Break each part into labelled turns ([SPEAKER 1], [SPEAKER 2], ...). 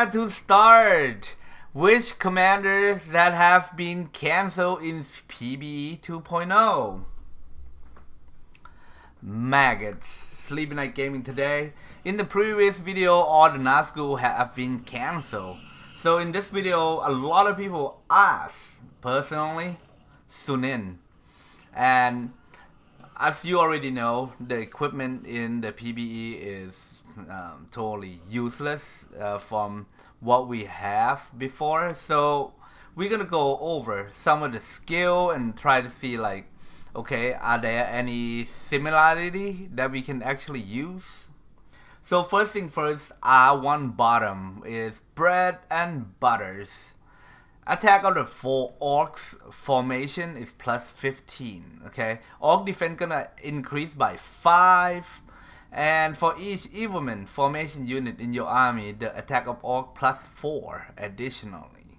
[SPEAKER 1] where to start? Which commanders that have been cancelled in PBE 2.0? Maggots, Sleepynight Gaming today. In the previous video, all the Nazgûl have been cancelled. So in this video, a lot of people asked, personally, Sunind. And as you already know, the equipment in the PBE is totally useless from what we have before. So we're gonna go over some of the skill and try to see, like, okay, are there any similarity that we can actually use? So first thing first, R1 bottom is bread and butters. Attack of the 4 orcs formation is plus 15. Okay, orc defense gonna increase by 5, and for each evilman formation unit in your army, the attack of orc plus 4 additionally.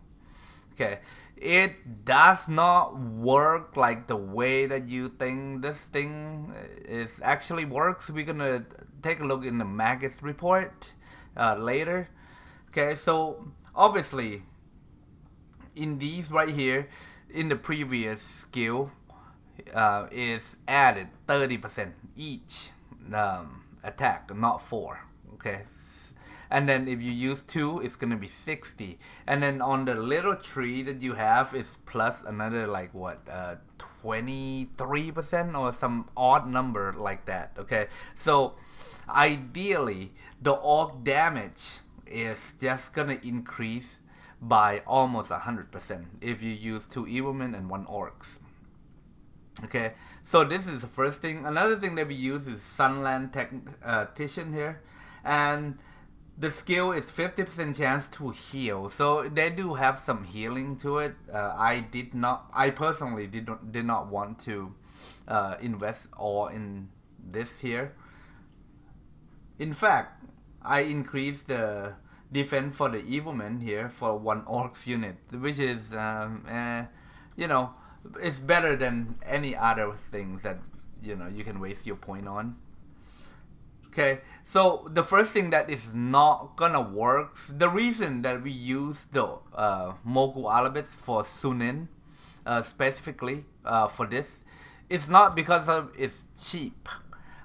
[SPEAKER 1] Okay, it does not work like the way that you think this thing is actually works. We're gonna take a look in the maggots report later. Okay, so obviously in these right here, in the previous skill, is added 30% each attack, not 4. Okay, and then if you use 2, it's gonna be 60. And then on the little tree that you have is plus another, like, what, 23% or some odd number like that. Okay, so ideally the orc damage is just gonna increase by almost 100% if you use 2 evilmen and 1 orcs. Okay, so this is the first thing. Another thing that we use is Sunland Tactician here, and the skill is 50% chance to heal. So they do have some healing to it. I personally did not want to invest all in this here. In fact, I increased the defense for the evilman here for 1 orcs unit, which is you know, it's better than any other things that you can waste your point on. Okay, so the first thing that is not gonna work, the reason that we use the Mogul Hobbits for Sunind specifically for this, it's not because of it's cheap,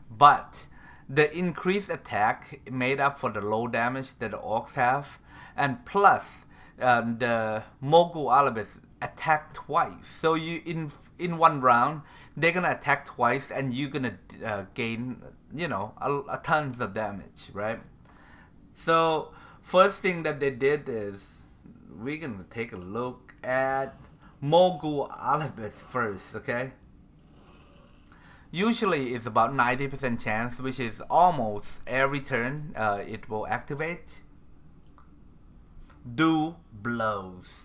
[SPEAKER 1] but the increased attack made up for the low damage that the orcs have, and plus the Mogul Hobbits attack twice. So you in one round they're gonna attack twice, and you're gonna gain a tons of damage, right? So first thing that they did is we're gonna take a look at Mogul Hobbits first. Okay. Usually it's about 90% chance, which is almost every turn it will activate. Do blows.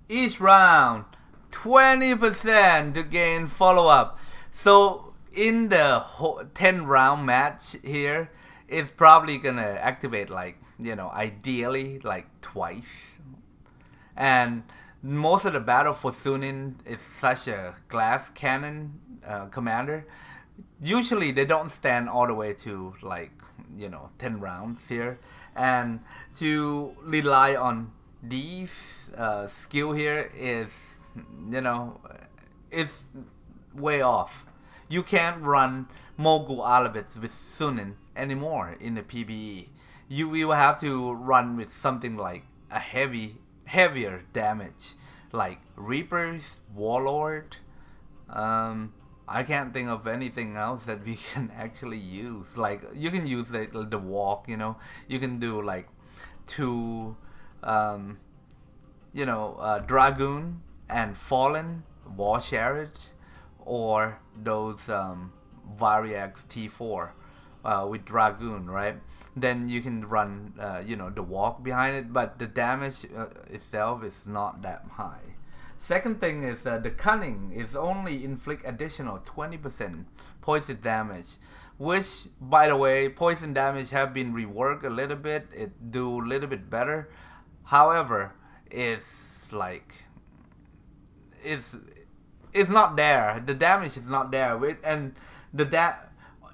[SPEAKER 1] Each round, 20% to gain follow-up. So in the 10 round match here, it's probably gonna activate, like, ideally like twice. And most of the battle for Sunind is such a glass cannon commander. Usually they don't stand all the way to, like, 10 rounds here, and to rely on these skill here is it's way off. You can't run Mogul Hobbits with Sunind anymore in the PBE. You will have to run with something like a heavier damage, like Reapers, Warlord. I can't think of anything else that we can actually use. Like, you can use the walk. You can do like 2 Dragoon and Fallen War Chariot, or those Variax T4 with Dragoon, right? Then you can run the walk behind it, but the damage itself is not that high. Second thing is the Cunning is only inflict additional 20% poison damage, which, by the way, poison damage have been reworked a little bit. It do a little bit better. However, it's like it's not there. The damage is not there. And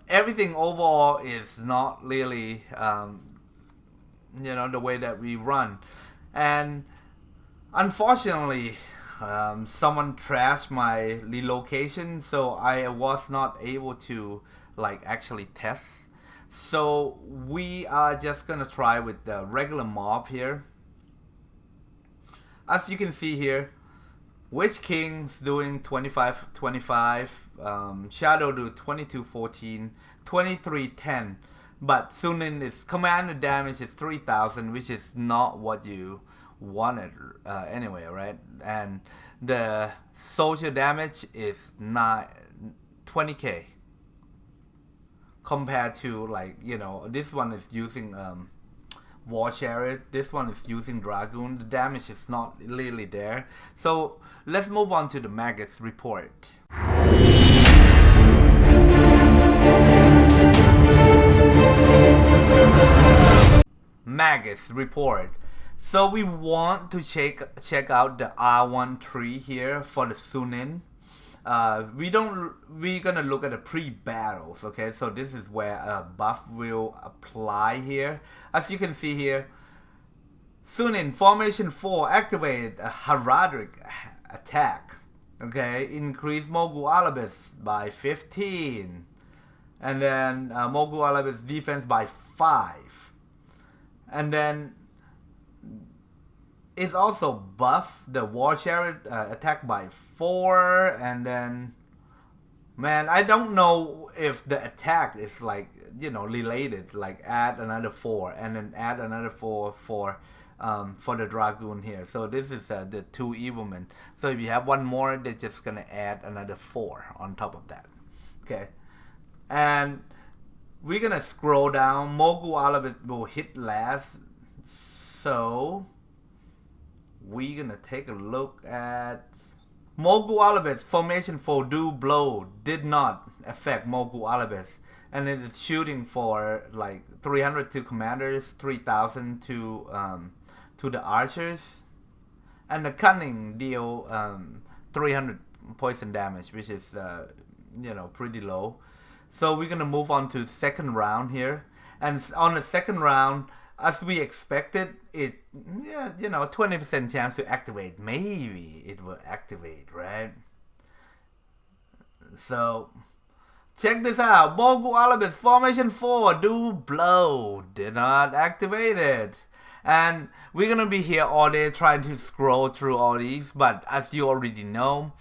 [SPEAKER 1] everything overall is not really you know, the way that we run. And unfortunately, someone trashed my relocation, so I was not able to like actually test. So we are just gonna try with the regular mob here. As you can see here, Witch King's doing 25-25, Shadow do 22-14, 23-10, but Sunind is commander damage is 3000, which is not what you wanted anyway, right? And the soldier damage is 20k compared to, like, you know, this one is using War Chariot, this one is using Dragoon. The damage is not really there. So let's move on to the maggots report. Maggots report. So we want to check out the R1 tree here for the Sunind. We're gonna look at the pre-battles, okay? So this is where a buff will apply here. As you can see here, Sunind Formation 4 activate a heraldic attack, okay? Increase Mogul Alabus by 15, and then Mogul Alabus defense by 5, and then it's also buff the War Chariot attack by 4, and then, man, I don't know if the attack is, like, you know, related, like add another 4 and then add another 4 for the Dragoon here. So this is the 2 evilmen. So if you have one more, they're just gonna add another 4 on top of that. Okay, and we're gonna scroll down. Mogul Alabus will hit last, so we're gonna take a look at Mogul Alabus. Formation 4 do blow did not affect Mogul Alabus, and it is shooting for like 300 to commanders, 3000 to the archers, and the cunning deal 300 poison damage, which is you know, pretty low. So we're gonna move on to second round here, and on the second round, as we expected, it, yeah, you know, 20% chance to activate. Maybe it will activate, right? So check this out. Mogul Alabus Formation 4 do blow did not activate it. And we're gonna be here all day trying to scroll through all these, but as you already know,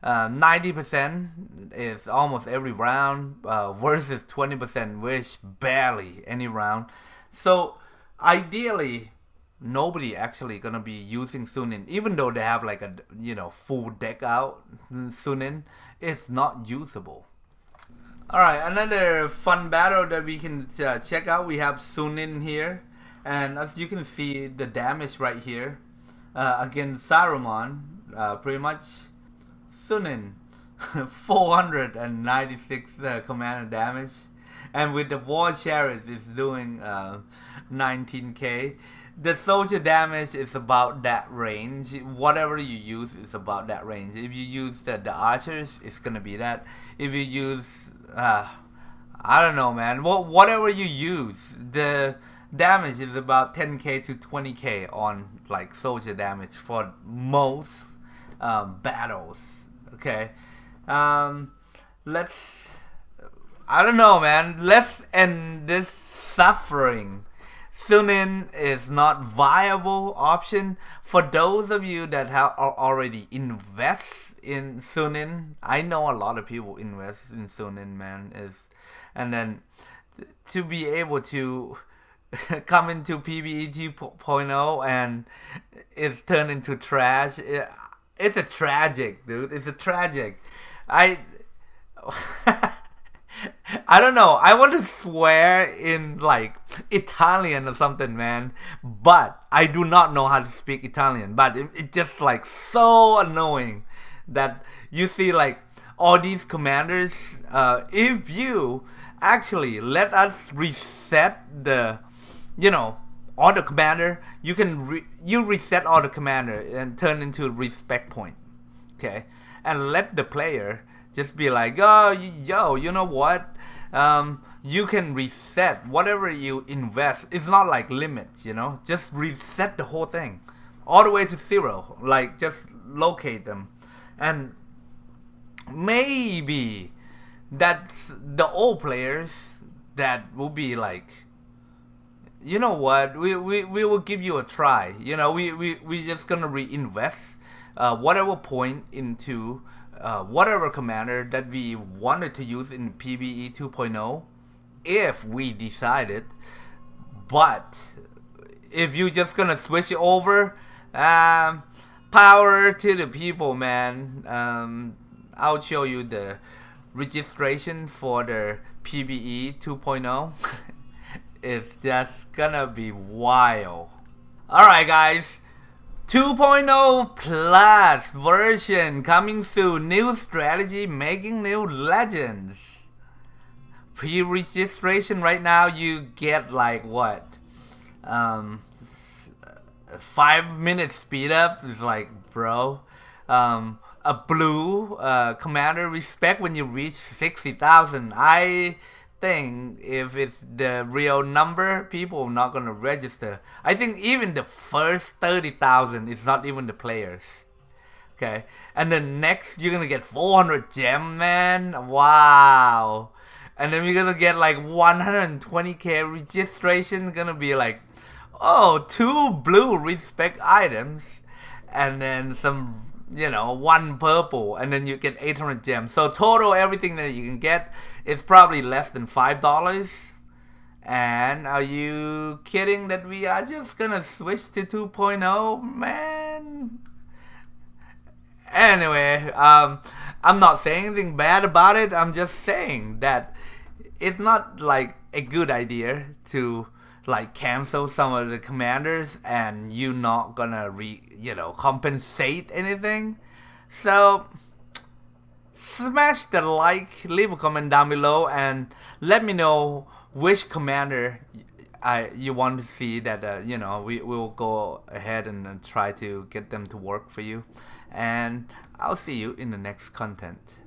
[SPEAKER 1] 90% is almost every round versus 20%, which barely any round. So ideally, nobody actually gonna be using Sunind, even though they have like a, you know, full deck out. Sunind is not usable. Alright, another fun battle that we can check out. We have Sunind here, and as you can see, the damage right here against Saruman, pretty much Sunind 496 commander damage, and with the War Chariot is doing 19k. The soldier damage is about that range. Whatever you use is about that range. If you use the archers, it's gonna be that. If you use I don't know, man, whatever you use, the damage is about 10k to 20k on like soldier damage for most battles. Okay, let's, I don't know, man, let's end this suffering. Sunind is not viable option for those of you that have already invest in Sunind. I know a lot of people invest in Sunind, man, and then to be able to come into PBE 2.0 and it's turned into trash. It's a tragic, dude. It's a tragic. I don't know. I want to swear in like Italian or something, man. But I do not know how to speak Italian. But it's just like so annoying that you see like all these commanders. If you actually let us reset the, you know, all the commander, you can you reset all the commander and turn into a respect point, okay? And let the player just be like, oh, yo, you know what? You can reset whatever you invest. It's not like limits, you know. Just reset the whole thing, all the way to zero. Like just locate them, and maybe that's the old players that will be like, you know what, we will give you a try. You know, we just gonna reinvest whatever point into whatever commander that we wanted to use in PBE 2.0 if we decided. But if you just gonna switch it over, power to the people, man. I'll show you the registration for the PBE 2.0. It's just gonna be wild. Alright guys, 2.0 plus version coming soon. New strategy, making new legends. Pre-registration right now you get like what? 5-minute speed up is like, bro. A blue commander respect when you reach 60,000. I think if it's the real number, people are not gonna register. I think even the first 30,000 is not even the players. Okay, and then next you're gonna get 400 gem, man. Wow. And then we're gonna get like 120k registration. Gonna be like, oh, 2 blue respect items, and then some, you know, 1 purple, and then you get 800 gems. So total everything that you can get is probably less than $5. And are you kidding that we are just gonna switch to 2.0, man? Anyway, I'm not saying anything bad about it. I'm just saying that it's not like a good idea to like cancel some of the commanders and you not gonna compensate anything. So smash the like, leave a comment down below, and let me know which commander you want to see that we will go ahead and try to get them to work for you. And I'll see you in the next content.